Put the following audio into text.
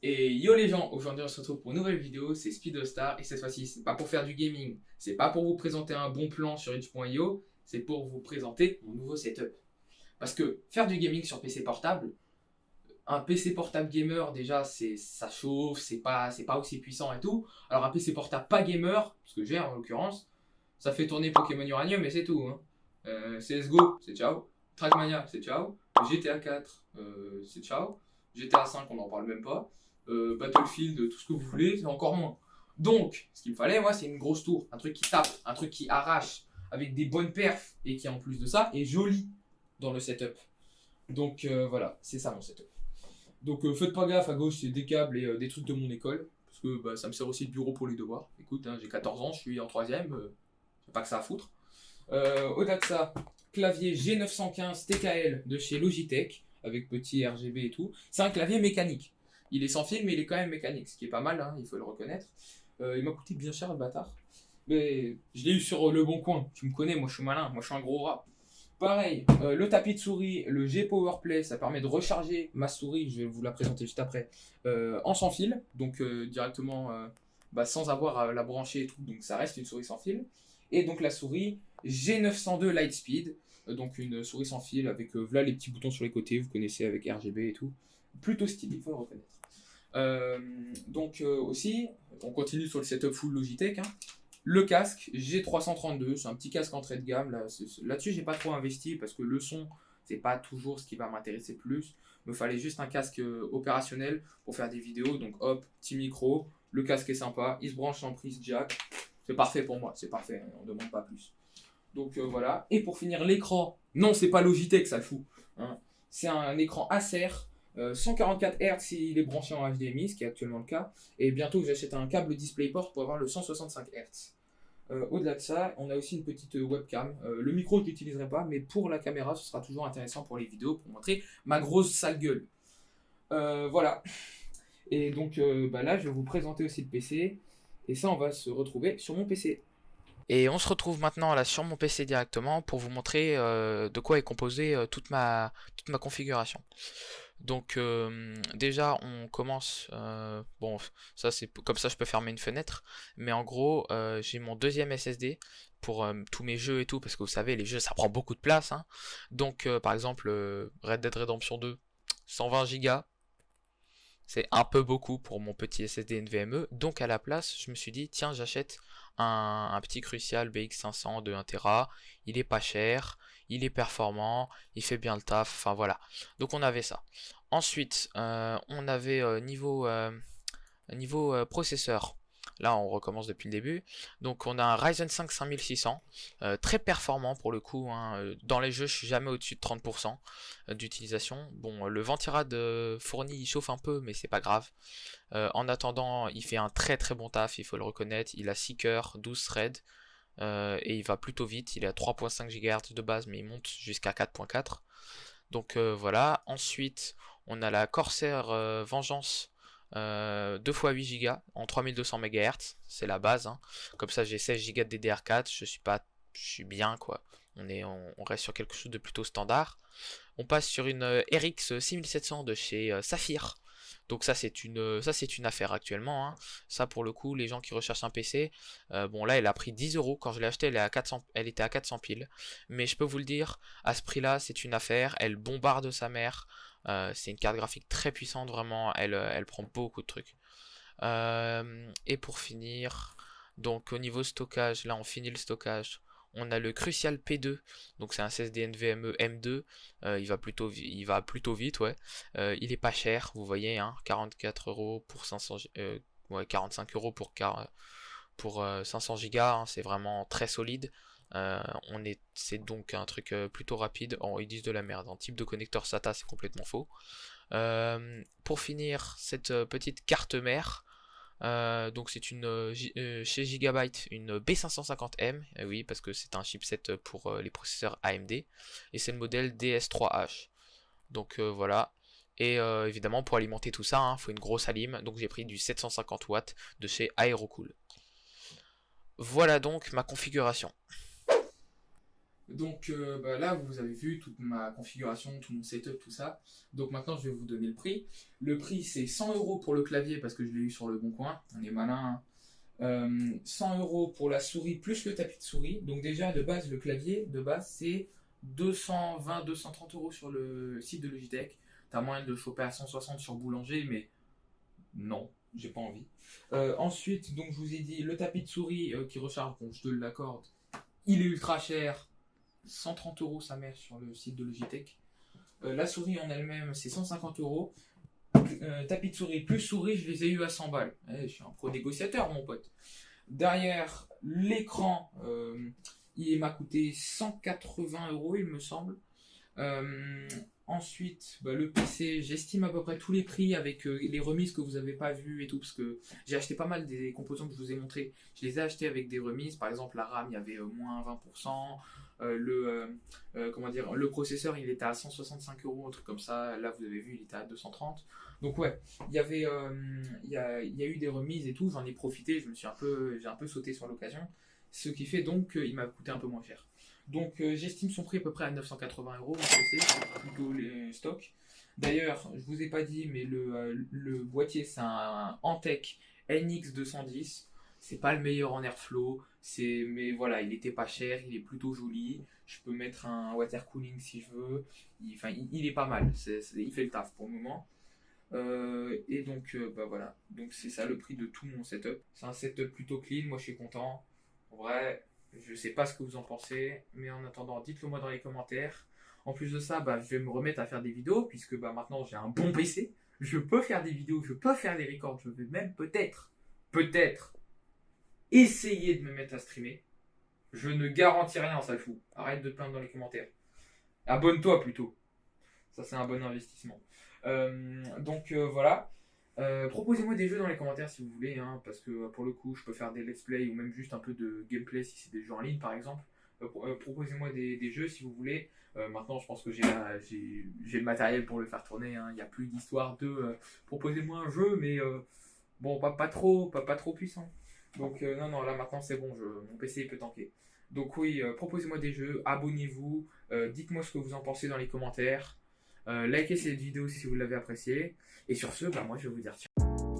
Et yo les gens, aujourd'hui on se retrouve pour une nouvelle vidéo, c'est Speedostar, et cette fois-ci c'est pas pour faire du gaming, c'est pas pour vous présenter un bon plan sur itch.io, c'est pour vous présenter mon nouveau setup. Parce que faire du gaming sur PC portable, un PC portable gamer déjà ça chauffe, c'est pas aussi puissant et tout, alors un PC portable pas gamer, ce que j'ai en l'occurrence, ça fait tourner Pokémon Uranium mais c'est tout. Hein. CSGO, c'est ciao, Trackmania, c'est ciao, GTA 4, c'est ciao, GTA 5 on n'en parle même pas. Battlefield, tout ce que vous voulez, c'est encore moins. Donc, ce qu'il me fallait, moi, c'est une grosse tour, un truc qui tape, un truc qui arrache, avec des bonnes perfs, et qui, en plus de ça, est joli dans le setup. Donc, voilà, c'est ça mon setup. Donc, faites pas gaffe, à gauche, c'est des câbles et des trucs de mon école, parce que bah, ça me sert aussi de bureau pour les devoirs. Écoute, hein, j'ai 14 ans, je suis en 3ème, j'ai pas que ça à foutre. Au-delà de ça, clavier G915 TKL de chez Logitech, avec petit RGB et tout. C'est un clavier mécanique. Il est sans fil, mais il est quand même mécanique, ce qui est pas mal, hein, il faut le reconnaître. Il m'a coûté bien cher le bâtard. Mais je l'ai eu sur le bon coin. Tu me connais, moi je suis malin, moi je suis un gros rat. Pareil, le tapis de souris, le G Powerplay, ça permet de recharger ma souris, je vais vous la présenter juste après, en sans fil, donc directement sans avoir à la brancher et tout, donc ça reste une souris sans fil. Et donc la souris G902 Lightspeed, donc une souris sans fil avec voilà les petits boutons sur les côtés, vous connaissez avec RGB et tout, plutôt stylé, il faut le reconnaître. Aussi, on continue sur le setup full Logitech. Hein. Le casque G332, c'est un petit casque entrée de gamme. Là-dessus, j'ai pas trop investi parce que le son, c'est pas toujours ce qui va m'intéresser plus. Il me fallait juste un casque opérationnel pour faire des vidéos. Donc hop, petit micro, le casque est sympa, il se branche en prise jack. C'est parfait pour moi, c'est parfait, on demande pas plus. Donc voilà. Et pour finir, l'écran, non, c'est pas Logitech, ça le fout. Hein. C'est un écran Acer. 144 Hz s'il est branché en HDMI, ce qui est actuellement le cas. Et bientôt, j'achète un câble DisplayPort pour avoir le 165 Hz. Au-delà de ça, on a aussi une petite webcam. Le micro, je ne l'utiliserai pas, mais pour la caméra, ce sera toujours intéressant pour les vidéos, pour montrer ma grosse sale gueule. Voilà. Et donc là, je vais vous présenter aussi le PC. Et ça, on va se retrouver sur mon PC. Et on se retrouve maintenant là sur mon PC directement pour vous montrer de quoi est composée toute ma configuration. Donc déjà on commence, bon ça c'est comme ça je peux fermer une fenêtre, mais en gros j'ai mon deuxième SSD pour tous mes jeux et tout, parce que vous savez les jeux ça prend beaucoup de place. Hein. Donc par exemple Red Dead Redemption 2, 120 Go. C'est un peu beaucoup pour mon petit SSD NVMe, donc à la place, je me suis dit, tiens, j'achète un petit Crucial BX500 de 1 Tera, il est pas cher, il est performant, il fait bien le taf, enfin voilà. Donc on avait ça. Ensuite, on avait niveau processeur. Là, on recommence depuis le début. Donc, on a un Ryzen 5 5600, très performant pour le coup. Hein. Dans les jeux, je suis jamais au-dessus de 30% d'utilisation. Bon, le ventirad fourni, il chauffe un peu, mais c'est pas grave. En attendant, il fait un très très bon taf, il faut le reconnaître. Il a 6 cœurs, 12 threads, et il va plutôt vite. Il est à 3.5 GHz de base, mais il monte jusqu'à 4.4. Donc voilà. Ensuite, on a la Corsair Vengeance 2 x 8 Go en 3200 MHz, c'est la base. Hein. Comme ça, j'ai 16 Go de DDR4, je suis bien quoi. On reste sur quelque chose de plutôt standard. On passe sur une RX 6700 de chez Saphir. Donc ça c'est une affaire actuellement. Hein. Ça pour le coup, les gens qui recherchent un PC, bon là elle a pris 10 euros. Quand je l'ai acheté, elle était à 400 piles. Mais je peux vous le dire, à ce prix-là, c'est une affaire. Elle bombarde sa mère. C'est une carte graphique très puissante, vraiment. Elle prend beaucoup de trucs. Et pour finir, donc au niveau stockage, là on finit le stockage. On a le Crucial P2, donc c'est un SSD NVMe M2, il va plutôt vite, ouais. Il est pas cher, vous voyez, hein, 44 euros pour 500, ouais, 45 euros pour 500 Go, hein, c'est vraiment très solide. C'est donc un truc plutôt rapide. Oh, ils disent de la merde. En type de connecteur SATA, c'est complètement faux. Pour finir, cette petite carte mère. Donc c'est une chez Gigabyte, une B550M, oui parce que c'est un chipset pour les processeurs AMD, et c'est le modèle DS3H. Donc voilà. Et évidemment pour alimenter tout ça, il faut une grosse alim, donc j'ai pris du 750 watts de chez Aerocool. Voilà donc ma configuration. Donc là, vous avez vu toute ma configuration, tout mon setup, tout ça. Donc maintenant, je vais vous donner le prix. Le prix, c'est 100 € pour le clavier parce que je l'ai eu sur le bon coin. On est malin. 100 € pour la souris plus le tapis de souris. Donc déjà, de base, le clavier, de base, c'est 220-230 € sur le site de Logitech. T'as moyen de le choper à 160 sur Boulanger, mais non, j'ai pas envie. Ensuite, donc je vous ai dit, le tapis de souris qui recharge, bon, je te l'accorde, il est ultra cher. 130 € sa mère sur le site de Logitech. La souris en elle-même, c'est 150 €. Tapis de souris plus souris, je les ai eu à 100 balles. Je suis un pro négociateur, mon pote. Derrière, l'écran, il m'a coûté 180 €, il me semble. Ensuite, le PC, j'estime à peu près tous les prix avec les remises que vous n'avez pas vues et tout, parce que j'ai acheté pas mal des composants que je vous ai montrés. Je les ai achetés avec des remises. Par exemple, la RAM, il y avait moins 20%. Le processeur, il était à 165 €, un truc comme ça. Là, vous avez vu, il était à 230. Donc ouais, il y avait, il y a eu des remises et tout. J'en ai profité. J'ai un peu sauté sur l'occasion, ce qui fait donc qu'il m'a coûté un peu moins cher. Donc j'estime son prix à peu près à 980 €, mon PC, plutôt les stocks. D'ailleurs, je vous ai pas dit, mais le boîtier, c'est un Antec NX210. C'est pas le meilleur en airflow, mais voilà, il était pas cher, il est plutôt joli. Je peux mettre un water cooling si je veux. Il est pas mal, il fait le taf pour le moment. Et donc, voilà. Donc c'est ça le prix de tout mon setup. C'est un setup plutôt clean, moi je suis content. En vrai, je sais pas ce que vous en pensez, mais en attendant, dites-le moi dans les commentaires. En plus de ça, je vais me remettre à faire des vidéos, puisque maintenant j'ai un bon PC. Je peux faire des vidéos, je peux faire des records, je vais même peut-être, essayer de me mettre à streamer. Je ne garantis rien, ça le fout. Arrête de te plaindre dans les commentaires. Abonne-toi plutôt. Ça, c'est un bon investissement. Voilà. Proposez-moi des jeux dans les commentaires si vous voulez, hein, parce que pour le coup, je peux faire des let's play ou même juste un peu de gameplay si c'est des jeux en ligne par exemple. Proposez-moi des jeux si vous voulez. Maintenant, je pense que j'ai le matériel pour le faire tourner, hein. Il n'y a plus d'histoire de proposez-moi un jeu, mais bon, pas trop puissant. Donc, non, là maintenant c'est bon, mon PC peut tanker. Donc, oui, proposez-moi des jeux, abonnez-vous, dites-moi ce que vous en pensez dans les commentaires. Likez cette vidéo si vous l'avez appréciée. Et sur ce, moi je vais vous dire ciao.